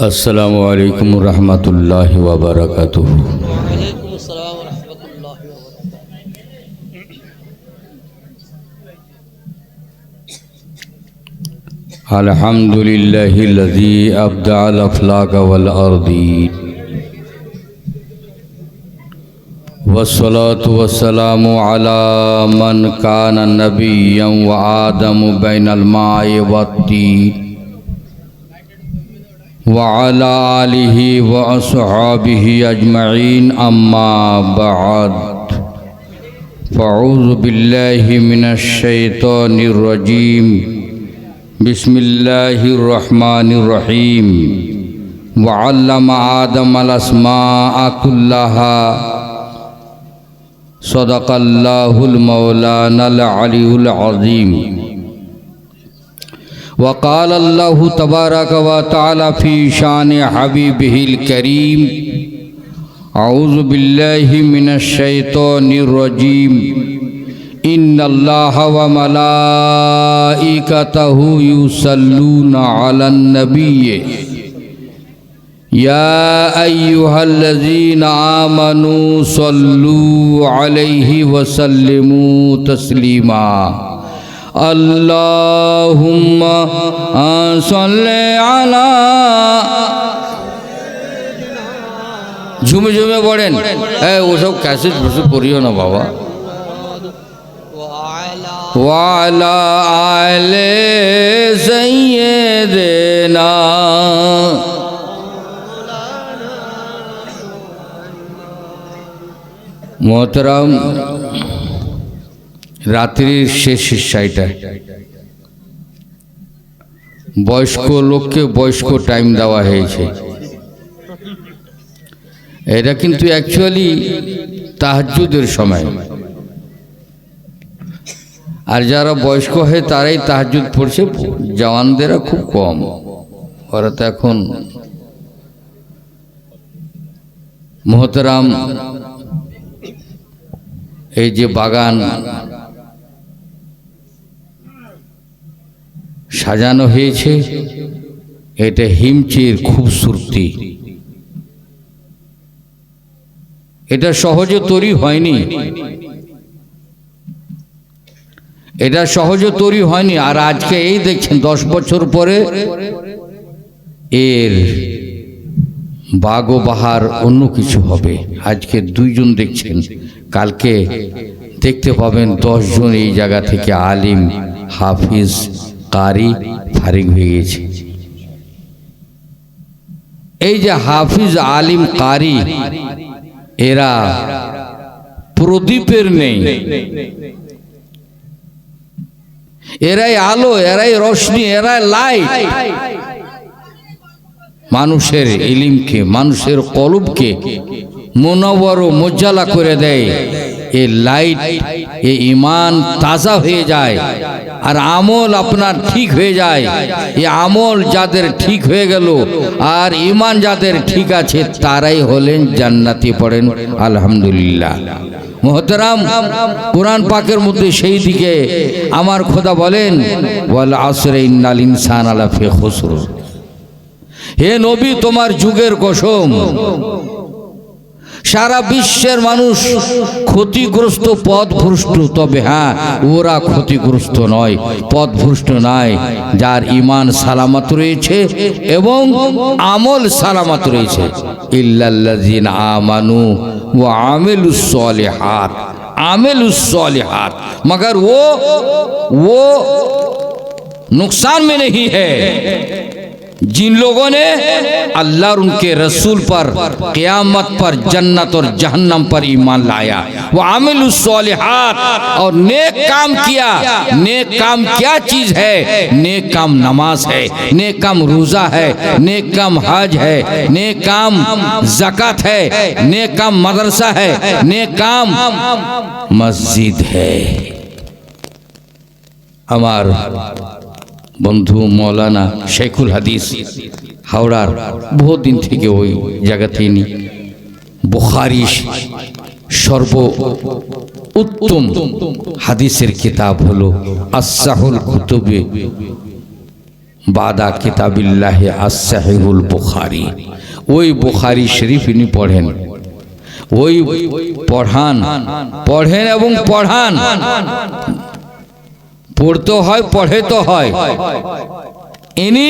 अस्सलामु अलैकुम रहमतुल्लाहि व बरकातुहू। वालेकुम अस्सलाम व रहमतुल्लाहि व बरकातुहू। अल्हम्दुलिल्लाहिल्लज़ी अब्दअल अफ़लाक वल अर्दी वस्सलातु वस्सलामु अला मन कान नबिय्यन व आदम बैनल माइ वत्तीन व अला आलिहि व अस्हाबिहि अजमईन अम्मा बअद फ़अऊज़ु बिल्लाहि मिनश शैतानिर रजीम बिस्मिल्लाहिर्रहमानिर्रहीम व अल्लम आदमल अस्माअ कुल्लहा सदक़ल्लाहुल मौलानल अलीयुल अज़ीम व क़ाल अल्लाहु तबारक व तआला फ़ी शान हबीबिहिल करीम अऊज़ु बिल्लाहि मिनश शैतानिर रजीम इन्नल्लाहा व मलाइकतहु युसल्लूना अलन नबिय्य या अय्युहल्लज़ीना आमनू सल्लू अलैहि व सल्लिमू तस्लीमा अल्लाहुम्मा सल्लि अला झुमे झुमे पढ़ें वो सब कैसे पढ़ियो ना बाबा वाला आले सय्यदना मोहतरम रात्रिर शेष हिस्साटा बयस्क लोकके बयस्क टाइम देवा हयेछे एटा किन्तु एक्चुअली ताहाज्जुदेर समय और যারা বয়স্ক হয় তারাই তাহাজ্জুদ পড়ছে জওয়ানদেরা খুব কম ওরা তো এখন মোহতারাম এই যে বাগান সাজানো হয়েছে এটা হিমচির খুবসুরতি এটা সহজে তৈরি হয়নি এটা সহজে তৈরি হয়নি আর আজকে এই দেখছেন 10 বছর পরে এর বাগো বাহার অন্য কিছু হবে আজকে দুইজন দেখছেন কালকে দেখতে পাবেন 10 জন এই জায়গা থেকে আলিম হাফিজ কারি ফারিগ হয়ে গেছে এই যে হাফিজ আলিম কারি এরা প্রদীপের নেই এরাই আলো এরাই রোশনি এরাই লাইট মানুষের ইলমকে মানুষের কলবকে মুনাওয়ার ও মুজ্জালা করে দেয় এই লাইট এই ঈমান তাজা হয়ে যায় আর আমল আপনার ঠিক হয়ে যায় এই আমল যাদের ঠিক হয়ে গেল আর ঈমান যাদের ঠিক আছে তারাই হলেন জান্নাতি পড়েন আলহামদুলিল্লাহ মোহতারাম কুরআন পাকের মধ্যে সেই দিকে আমার খোদা বলেন ওয়াল আসরে ইন্নাল ইনসানা লাফি খুসর হে নবী তোমার যুগের কসম সারা বিশ্বের মানুষ ক্ষতিগ্রস্ত পথভ্রষ্ট তবে হ্যাঁ ওরা ক্ষতিগ্রস্ত নয় পথভ্রষ্ট নয় যার ঈমান সালামত রয়েছে এবং আমল সালামত রয়েছে ইল্লাল্লাযিনা আমানু ওয়া আমিলুস सालिहात मगर वो नुकसान में नहीं है जिन लोगों ने अल्लाह और उनके रसूल पर क़यामत पर जन्नत और जहन्नम पर ईमान लाया वो आमिलुस सालिहात और नेक काम किया नेक काम क्या चीज़ है नेक काम नमाज है नेक काम रोज़ा है नेक काम हज है नेक काम ज़कात है नेक काम मदरसा है नेक काम मस्जिद है हमार बंधु मौलाना शेखुल हदीस हावड़ार बहुत दिन থেকে ওই জায়গাতে নি বুখারী সর্ব উত্তম হাদিসের কিতাব হলো আসসাহুল কুতুবে বাদা কিতাবিল্লাহ as-সাহিহুল বুখারী, ওই বুখারী শরীফ ইনি পড়েন, ওই পড়েন এবং পড়ান। পড়তে হয়, পড়ে তো হয়। ইনি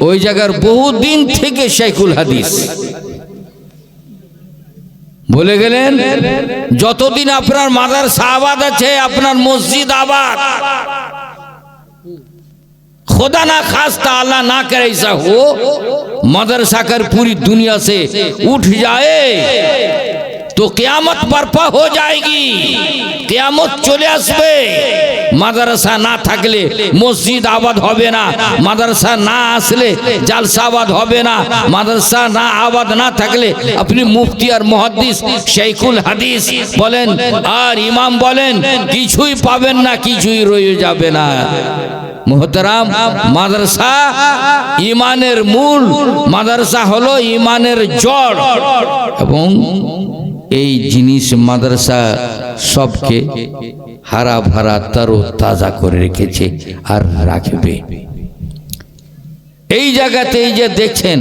ওই জায়গার বহুদিন থেকে শাইখুল হাদিস বলে গেলেন, যতদিন আপনার মাদ্রাসা আবাদ আছে, আপনার মসজিদ आबाद, खुदा ना खास्ता अल्लाह ना करे ऐसा हो, मदरसा कर पूरी दुनिया से उठ जाए तो कियामत बर्पा हो जाएगी, कियामत चले आसबे। মাদ্রাসা না থাকলে মসজিদ আবাদ হবে না, মাদ্রাসা না আসলে জালসা আবাদ হবে না, মাদ্রাসা না আবাদ না থাকলে আপনি মুফতি আর মুহাদ্দিস শাইখুল হাদিস বলেন আর ইমাম বলেন কিছুই পাবেন না, কিছুই রয়ে যাবে না। মুহতারাম, মাদ্রাসা ইমানের মূল, মাদ্রাসা হলো ইমানের জড়, এবং এই জিনিস মাদ্রাসা সবকে হারা ভরা তরো তাজা করে রেখেছে আর রাখবে। এই জায়গাতে এই যে দেখছেন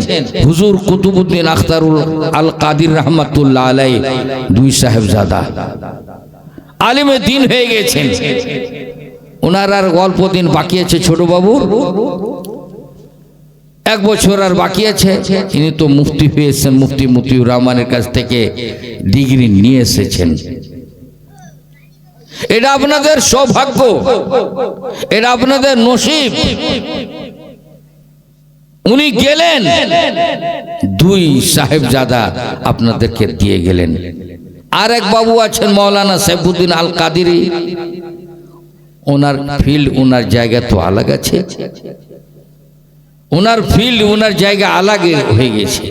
হুজুর কুতুবউদ্দিন আখতারুল আল কাদির রহমাতুল্লাহ আলাইহি, দুই সাহেবজাদা আলেমে দ্বীন হয়ে গেছেন। ওনার আর অল্প দিন বাকি আছে, ছোট বাবু 1 বছর আর বাকি আছে। ইনি তো মুফতি হয়েছেন, মুফতি মতিউর রহমানের কাছ থেকে ডিগ্রি নিয়ে এসেছেন। এটা আপনাদের সৌভাগ্য, এটা আপনাদের নসিব। উনি গেলেন, 2 সাহেবজাদা আপনাদেরকে দিয়ে গেলেন। আর এক বাবু আছেন মৌলানা সাইফুদ্দিন আল কাদেরী, ওনার ফিল্ড, ওনার জায়গা তো আলাদা আছে, ওনার ফিল্ড, ওনার জায়গা আলাদা হয়ে গেছে।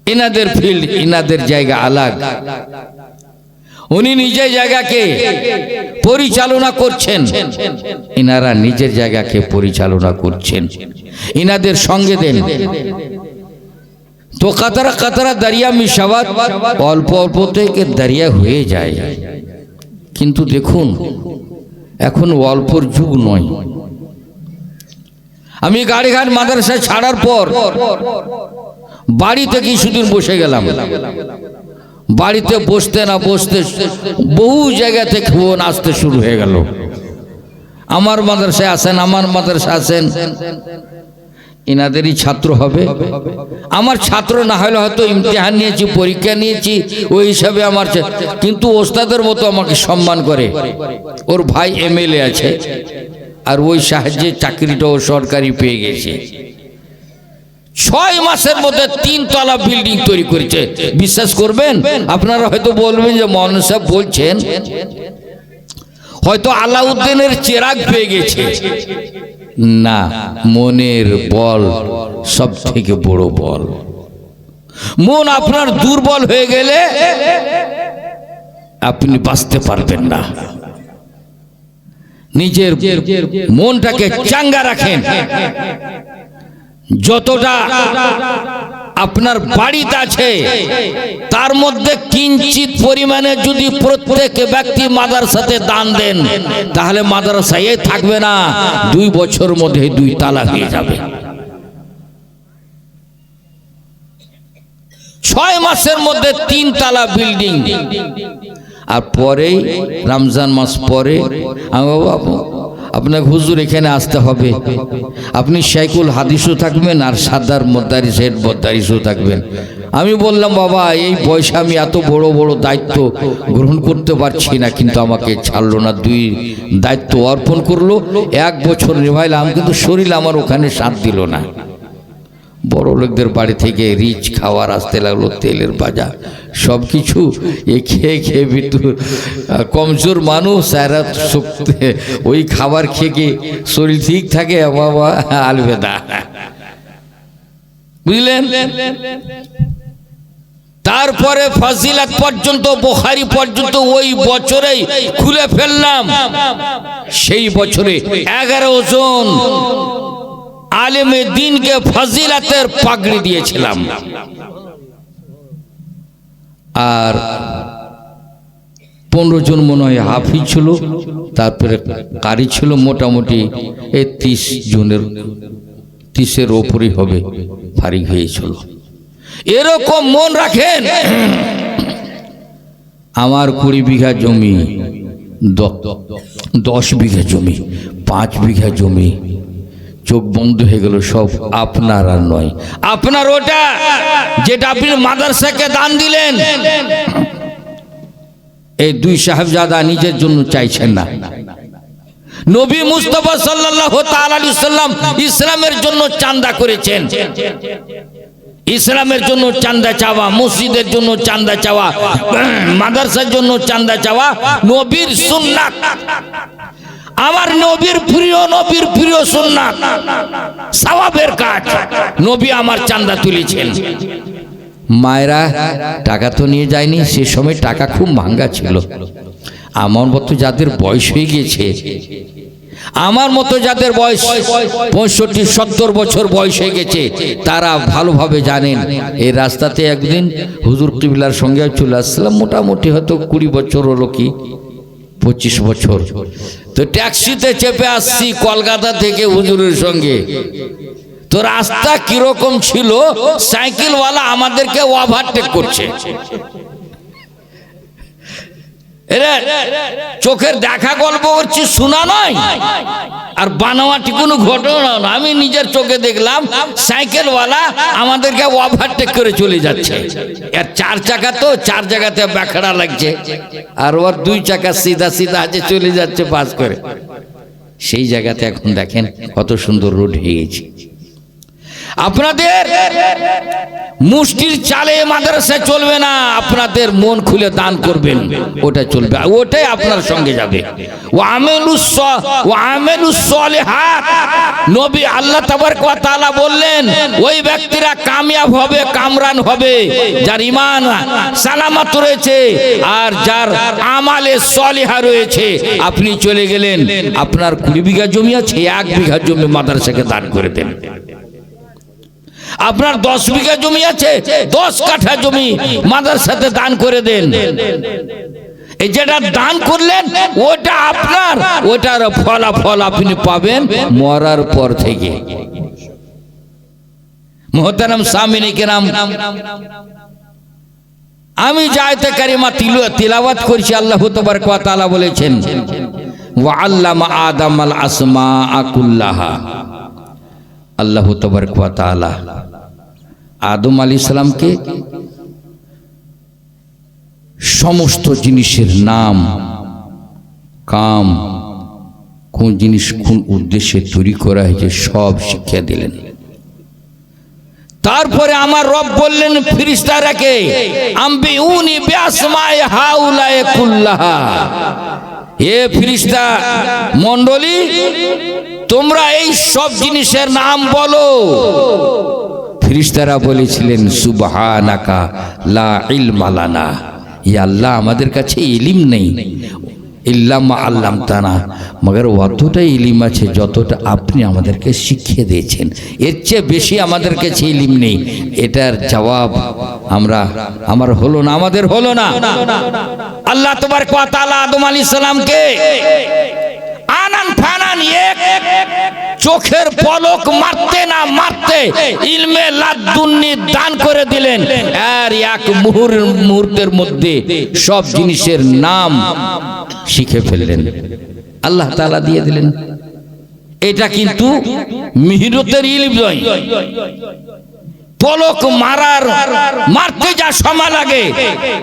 এনাদের ফিল্ড, এনাদের জায়গা আলাদা। উনি নিজের জায়গাকে পরিচালনা করছেন, ইনারা নিজের জায়গাকে পরিচালনা করছেন। ইনাদের সঙ্গে দেন তো কাতারা কাতারা দরিয়া মিশাওয়াত, অল্প অল্প থেকে দরিয়া হয়ে যায়। কিন্তু দেখুন এখন অল্পর যুগ নয়। আমি গাড়িঘাট মাদ্রাসা ছাড়ার পর বাড়িতে কিছুদিন বসে গেলাম। বাড়িতে বসতে না বসতে বহু জায়গা থেকে ফোন আসতে শুরু হয়ে গেল, আমার মাদ্রাসায় আসেন, আমার মাদ্রাসায় আসেন। ইনাদেরই ছাত্র হবে, আমার ছাত্র না হলে হয়তো ইমতিহান নিয়েছি, পরীক্ষা নিয়েছি, ওই হিসাবে আমার, কিন্তু ওস্তাদের মতো আমাকে সম্মান করে। ওর ভাই এমএলএ আছে, আর ওই সাহায্যে চাকরিটাও সরকারি পেয়ে গেছে। 6 মাসের মধ্যে 3 তলা বিল্ডিং তৈরি করেছে। বিশ্বাস করবেন? আপনারা হয়তো বলবেন যে মৌলানা সাহেব বলছেন হয়তো আলাউদ্দিনের চেরাগ পেয়ে গেছে। না, মনের বল সব থেকে বড় বল। মন আপনার দুর্বল হয়ে গেলে আপনি বাঁচতে পারবেন না। নিজের মনটাকে চাঙ্গা রাখেন। যতটা আপনার বাড়িতে আছে তার মধ্যে কিঞ্চিত পরিমাণে যদি প্রত্যেক ব্যক্তি মাদ্রাসাতে দান দেন, তাহলে মাদ্রাসায় থাকবে না, 2 বছর মধ্যে 2 তালা হয়ে যাবে। 6 মাসের মধ্যে 3 তালা বিল্ডিং। আর পরেই রমজান মাস পরে আপনাকে হুজুর এখানে আসতে হবে, আপনি শাইখুল হাদিসও থাকবেন আর সাদার মদারিস হেড মদারিসও থাকবেন। আমি বললাম বাবা এই বয়সে আমি এত বড় বড় দায়িত্ব গ্রহণ করতে পারছি না, কিন্তু আমাকে ছাড়লো না, 2 দায়িত্ব অর্পণ করলো। 1 বছর নিভাইলাম, কিন্তু শরীর আমার ওখানে সাথ দিল না। বড় লোকদের বাড়ি থেকে রিচ খাওয়ার আসতে লাগলো, তেলের বাজার সব কিছু খেয়ে খেয়ে ভিতর কমজোর মানুষ, এরা ওই খাবার খেয়ে শরীর ঠিক থাকে। বাবা আলবেদা, বুঝলেন? তারপরে ফজিলাত পর্যন্ত, বুখারী পর্যন্ত ওই বছরেই খুলে ফেললাম। সেই বছরে 11 জন আলেমে দ্বীনকে ফজিলাতের পাগড়ি দিয়েছিলাম। আর 15 জন মনে হয় হাফিজ ছিল, তারপরে কারি ছিল মোটামুটি এই 30-এর ওপরই হবে, ফারিক হয়েছিল। এরকম মন রাখেন, আমার 20 বিঘা জমি, 10 বিঘা জমি, 5 বিঘা জমি চোখ বন্ধ হয়ে গেল, সব আপনার আর নয়। আপনার ওটা যেটা আপনি মাদ্রাসাকে দান দিলেন, এই 2 সাহেবজাদা নিজের জন্য চাইছেন না। নবী মুস্তাফা সাল্লাল্লাহু তাআলা আলাইহি সাল্লাম ইসলামের জন্য চাঁদা করেছেন। ইসলামের জন্য চাঁদা চাওয়া, মসজিদের জন্য চাঁদা চাওয়া, মাদ্রাসার জন্য চাঁদা চাওয়া নবীর সুন্নাত। আমার নবীর প্রিয় সুন্নাত, সওয়াবের কাজ। নবী আমার চাঁদা তুলেছেন। মায়েরা টাকা তো নিয়ে যায়নি, সে সময় টাকা খুব ভাঙ্গা ছিল। আমার মতো যাদের বয়স হয়ে গেছে, আমার মতো যাদের বয়স 65-70 বছর বয়স হয়ে গেছে, তারা ভালোভাবে জানেন এই রাস্তাতে একদিন হুজুর কিবলার সঙ্গে চলে আসলাম, মোটামুটি হয়তো 20 বছর হলো কি 25 বছর। তো ট্যাক্সিতে চেপে আসছি কলকাতা থেকে হুজুরের সঙ্গে। তো রাস্তা কিরকম ছিল, সাইকেলওয়ালা আমাদেরকে ওভারটেক করছে। চোখের দেখা গল্প করছি, শোনা নয়, আর বানাওয়াটি কোনো ঘটনা না। আমি নিজের চোখে দেখলাম সাইকেলওয়ালা আমাদেরকে ওভারটেক করে চলে যাচ্ছে। এর 4 চাকা, তো 4 জায়গাতে ব্যাখড়া লাগছে, আর ওর 2 চাকা সিধা সিধা আছে, চলে যাচ্ছে পাস করে। সেই জায়গাতে এখন দেখেন কত সুন্দর রোড হয়ে গেছে। আপনাদের মুষ্টির চালে মাদ্রাসা চলবে না, আপনাদের মন খুলে দান করবেন, ওটা চলবে, ওটাই আপনার সঙ্গে যাবে। ওয়ামেলুস সলিহাত, নবী আল্লাহ তাবারক ওয়া তাআলা বললেন ওই ব্যক্তিরা কামিয়াব হবে, কামরান হবে যার ঈমান সালামত রয়েছে আর যার আমালে সলিহা রয়েছে। আপনি চলে গেলেন, আপনার 20 বিঘা জমি আছে, 1 বিঘা জমি মাদ্রাসাকে দান করে দেন। আপনার 10 বিঘা জমি আছে, 10 কাঠা জমি মাদ্রাসাতে দান করে দেন। এই যেটা দান করলেন ওটা আপনার, ওটার ফলাফল আপনি পাবেন মরার পর থেকে। মুহতারাম সামিনে কেরাম, আমি আয়াতে কারিমা তিলাওয়াত করছি। আল্লাহ তাবারক ওয়া তাআলা বলেছেন ওয়া আল্লামা আদামাল আসমাআ কুল্লাহা। আল্লাহ তাবারক ওয়া তাআলা আদম আলাইহিস সালামকে সমস্ত জিনিসের নাম, কাম, কোন জিনিস কোন উদ্দেশ্যে তৈরি করা হয়েছে সব শিক্ষা দিলেন। তারপরে আমার রব বললেন ফেরেশতারাকে আম্বিউনি বিআসমাই হাউলায়ে কুল্লাহা, হে ফেরেশতা মণ্ডলী তোমরা এই সব জিনিসের নাম বলো। ফেরেশতারা বলেছিলেন সুবহানাকা লা ইলমা লানা, ইয়া আল্লাহ আমাদের কাছে ইলম নেই, ইল্লা মা আল্লামতানা, মগর অতটা ইলম আছে যতটা আপনি আমাদেরকে শিখিয়ে দিয়েছেন, এর চেয়ে বেশি আমাদের কাছে ইলম নেই। এটার জবাব আমার হলো না, আমাদের হলো না। আল্লাহ তাবারক ওয়া তাআলা আদম আলাইহিস সালামকে আনান ফানান এক চোখের পলক মারতে না মারতে ইলমে লাদুন্নি দান করে দিলেন, আর এক মুহূর্তের মধ্যে সব জিনিসের নাম শিখে ফেললেন, আল্লাহ তাআলা দিয়ে দিলেন। এটা কিন্তু মিহিরতের ইলম নয়। পলক মারতে যা সময় লাগে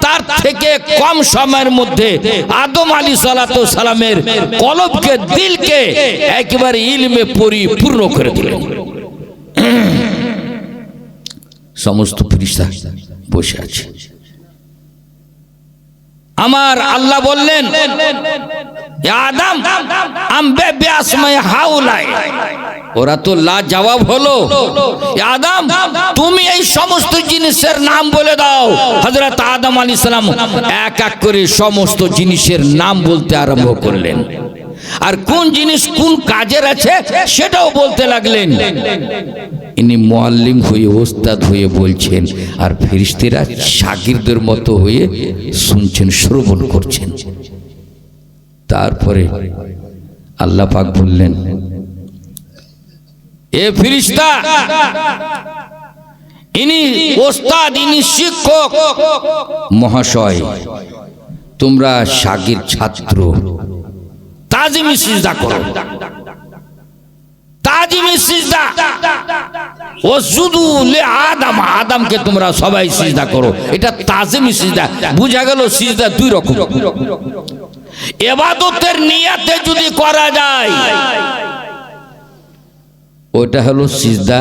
তার থেকে কম সময়ের মধ্যে আদম আলাইহিস সালামের কলবকে, দিলকে একেবারে ইলমে পরিপূর্ণ করে দিলেন। সমস্ত ফেরেশতা বসে আছে। আমার আল্লাহ বললেন আদম আম্বে বিআসমাই হাউলাই, ওরা তো লা জবাব হলো। আদম তুমি এই সমস্ত জিনিসের নাম বলে দাও। হযরত আদম আলাইহিস সালাম এক এক করে সমস্ত জিনিসের নাম বলতে আরম্ভ করলেন, আর কোন জিনিস কোন কাজের আছে সেটাও বলতে লাগলেন। ইনি মুআল্লিম হয়ে, ওস্তাদ হয়ে বলছেন, আর ফেরেশতারা শাগিরদের মতো হয়ে শুনছেন, শ্রবণ করছেন। তারপরে আল্লাহ পাক বললেন, এ ফেরেশতা, ইনি ওস্তাদ, ইনি শিক্ষক মহাশয়, তোমরা শাগির ছাত্র, তাজিমি সিজদা করো, তাজিমি সিজদা। ওয়াসজুদু লিআদম, আদমকে তোমরা সবাই সিজদা করো। এটা তাজিমি সিজদা। বুঝা গেল সিজদা দুই রকম। ইবাদতের নিয়তে যদি করা যায় ওটা হলো সিজদা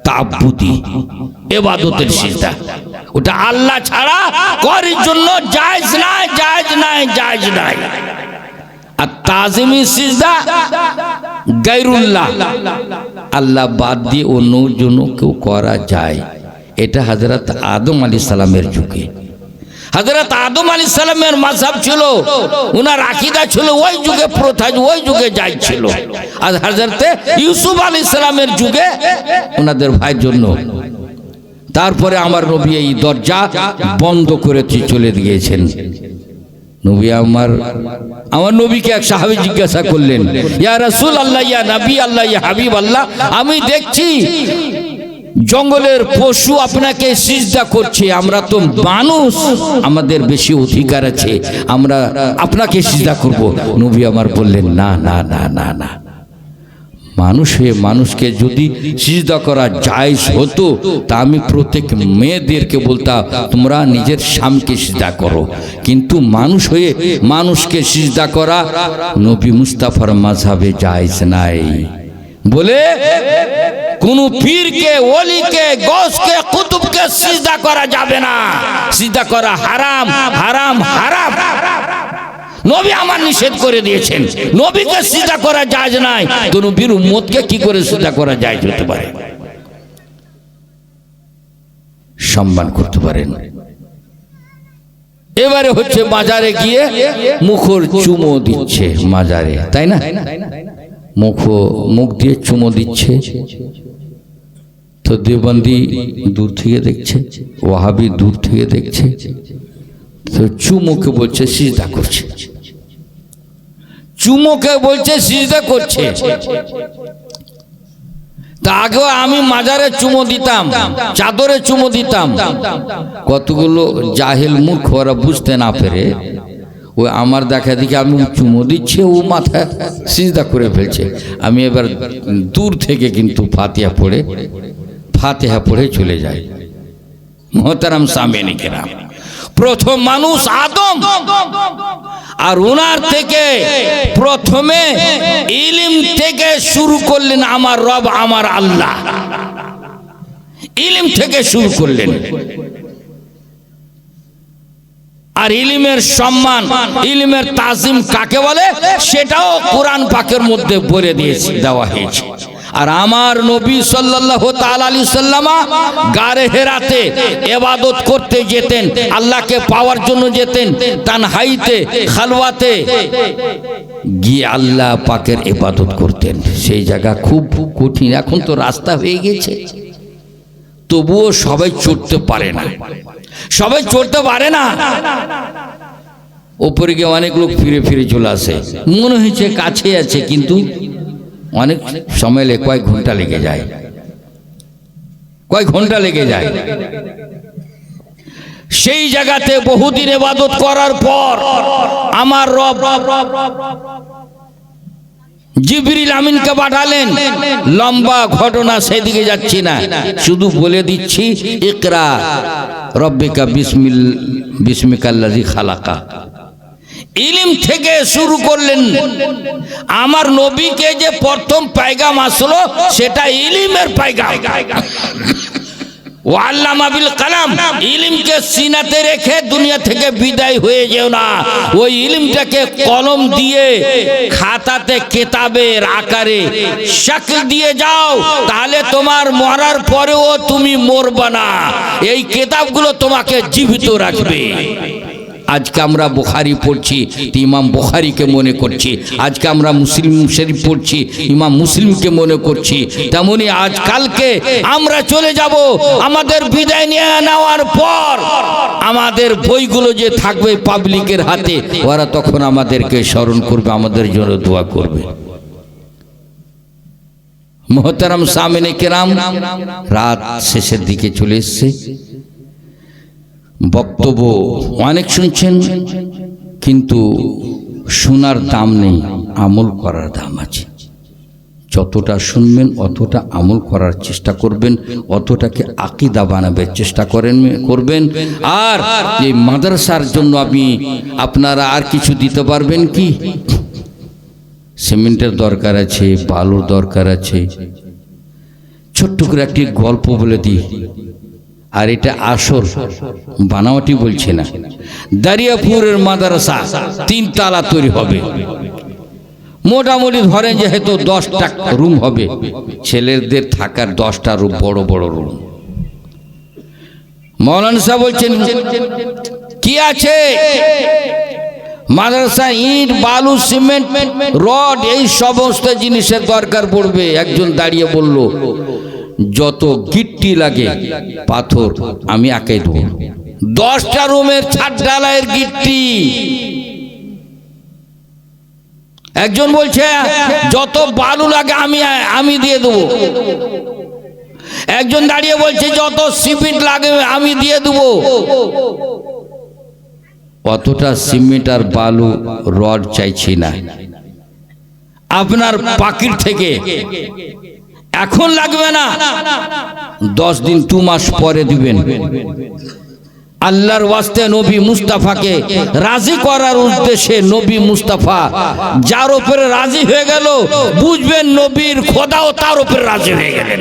তাবুদি, ইবাদতের সিজদা। ওটা আল্লাহ ছাড়া করার জন্য জায়েজ নাই, জায়েজ নাই, জায়েজ নাই। আর তাজিমি সিজদা গায়রুল্লাহ, আল্লাহ বাদ দিয়ে অন্য জন্য কেউ করা যায়। এটা হযরত আদম আলাইহিস সালামের যুগে, হযরত আদম আলাইহিস সালামের মাযহাব ছিল, ওনার আকীদা ছিল, ওই যুগে প্রথা, ওই যুগে জায়েজ ছিল। আর হযরত ইউসুফ আলাইহিস সালামের যুগে ওনাদের ভাইয়ের জন্য। তারপরে আমার নবী এই দরজা বন্ধ করে চলে গিয়েছেন। নবী আমার নবীকে এক সাহাবী জিজ্ঞাসা করলেন, ইয়া রাসূলুল্লাহ, ইয়া নবী আল্লাহ, ইয়া হাবিব আল্লাহ, আমি দেখছি জঙ্গলের পশু আপনাকে সিজদা করছে, আমরা তো মানুষ, আমাদের বেশি অধিকার আছে, আমরা আপনাকে সিজদা করব। নবী আমার বললেন, না না না না না, মানুষ হয়ে মানুষকে যদি সিজদা করা জায়েজ হতো তা আমি প্রত্যেক মেয়েদেরকে বলতাম তোমরা নিজের স্বামীকে সিজদা করো, কিন্তু মানুষ হয়ে মানুষকে সিজদা করা নবী মুস্তাফার মাযহাবে জায়েজ নাই বলে কোন পীরকে, ওলিকে, গৌসকে, কুতুবকে সিজদা করা যাবে না। সিজদা করা হারাম, হারাম, হারাম। নবী আমার নিষেধ করে দিয়েছেন। নবীকে সিজদা করা জায়েজ নাই, তো নবীর উম্মতকে কি করে সিজদা করা জায়েজ হতে পারে? সম্মান করতে পারেন। এবারে হচ্ছে মাজারে গিয়ে মুখর চুমো দিচ্ছে মাজারে, তাই না? মুখ দিয়ে চুমো দিচ্ছে। তো দেওবন্দি দূর থেকে দেখছে, ওয়াহাবি দূর থেকে দেখছে, তো চুমোকে বলছে সিজদা করছে, চুমোকে বলছে সিজদা করছে। তা আগেও আমি মাজারে চুমো দিতাম, চাদরে চুমো দিতাম। কতগুলো জাহেল মূর্খ, ওরা বুঝতে না পেরে ও আমার দেখা দেখি আমি চুমো দিচ্ছে, ও মাথায় সিজদা করে ফেলছে। আমি এবার দূর থেকে কিন্তু ফাতিহা পড়ে চলে যাই। মোহতারাম সামিন কিরাম, প্রথম মানুষ আদম, আর ওনার থেকে প্রথমে ইলম থেকে শুরু করলেন আমার রব, আমার আল্লাহ। ইলম থেকে শুরু করলেন। আর ইলমের সম্মান, ইলমের তাজিম কাকে বলে সেটাও কোরআন পাকের মধ্যে বলে দিয়েছে, দেওয়া হয়েছে। আর আমার নবী সাল্লাল্লাহু তাআলা আলাইহি সাল্লাম গারে হেরাতে ইবাদত করতে যেতেন, আল্লাহকে পাওয়ার জন্য যেতেন, তানহাইতে, খালওয়াতে গিয়ে আল্লাহ পাকের ইবাদত করতেন। সেই জায়গা খুব কঠিন। এখন তো রাস্তা হয়ে গেছে, তবুও সবাই চড়তে পারে না, সবাই চড়তে পারে না। ওপরে গিয়ে অনেক লোক ফিরে ফিরে চলে আসে, মনে হয়েছে কাছে আছে, কিন্তু অনেক সময় কয়েক ঘন্টা লেগে যায়, কয়েক ঘন্টা লেগে যায়। সেই জায়গাতে বহুদিন ইবাদত করার পর আমার রব জিবরিল আমিনকে পাঠালেন। লম্বা ঘটনা, সেদিকে যাচ্ছি না, শুধু বলে দিচ্ছি ইকরা রব্বিকা বিসমিকাল্লাযী খালাকা। ইলম থেকে শুরু করলেন। আমার নবীকে যে প্রথম পায়গাম আসলো সেটা ইলমের পায়গাম। ওয়াল্লামা বিল কালাম, ইলমকে সিনাতে রেখে দুনিয়া থেকে বিদায় হয়ে যেও না। ওই ইলমটাকে কলম দিয়ে খাতাতে কিতাবের আকারে শক্ল দিয়ে যাও, তাহলে তোমার মরার পরেও তুমি মরবে না। এই কিতাবগুলো তোমাকে জীবিত রাখবে। আজকে আমরা বুখারী পড়ছি তো ইমাম বুখারীকে মনে করছি, আজকে আমরা মুসলিম শরীফ পড়ছি ইমাম মুসলিমকে মনে করছি। তেমনি আজকালকে আমরা চলে যাব, আমাদের বিদায় নিয়ে নেওয়ার পর আমাদের বইগুলো যে থাকবে পাবলিকের হাতে, ওরা তখন আমাদেরকে স্মরণ করবে, আমাদের জন্য দোয়া করবে। মোহতারাম সামিনে কেরাম, রাত শেষের দিকে চলে এসছে, বক্তব্য অনেক শুনছেন, কিন্তু শোনার দাম নেই, আমল করার দাম আছে। যতটা শুনবেন অতটা আমল করার চেষ্টা করবেন, অতটাকে আকীদা বানাবার চেষ্টা করবেন। আর এই মাদ্রাসার জন্য আপনারা আর কিছু দিতে পারবেন কি? সিমেন্টের দরকার আছে, বালুর দরকার আছে। ছোট্ট করে একটি গল্প বলে দিই, আর এটা আসর বানাওয়াটি বলছে না। দারিয়াপুরের মাদ্রাসা 3 তলা তৈরি হবে, মোটামুটি ধরেন যেহেতু 10টা রুম হবে, ছেলেদের থাকার 10টা রুম, বড় বড় রুম। মৌলানা সাহেব বলছেন কি আছে? মাদ্রাসা ইট, বালু, সিমেন্ট, রড, এই সমস্ত জিনিসের দরকার পড়বে। একজন দাঁড়িয়ে বলল, যত গিট্টি লাগে পাথর আমি একাই দেবো। 10টা রুমের ছাদ ঢালাইয়ের গিট্টি। একজন বলছে যত বালু লাগে আমি দিয়ে দেবো। একজন দাঁড়িয়ে বলছে যত সিমেন্ট লাগে আমি দিয়ে দেবো। অতটা সিমেন্ট আর বালু রড চাইছি না, আপনার পাকির থেকে এখন লাগবে না, 10 দিন 2 মাস পরে দিবেন। আল্লাহর ওয়াস্তে নবী মুস্তাফাকে রাজি করার উদ্দেশ্যে নবী মুস্তাফা যার উপরে রাজি হয়ে গেল, বুঝবেন নবীর খোদাও তার উপরে রাজি হয়ে গেলেন।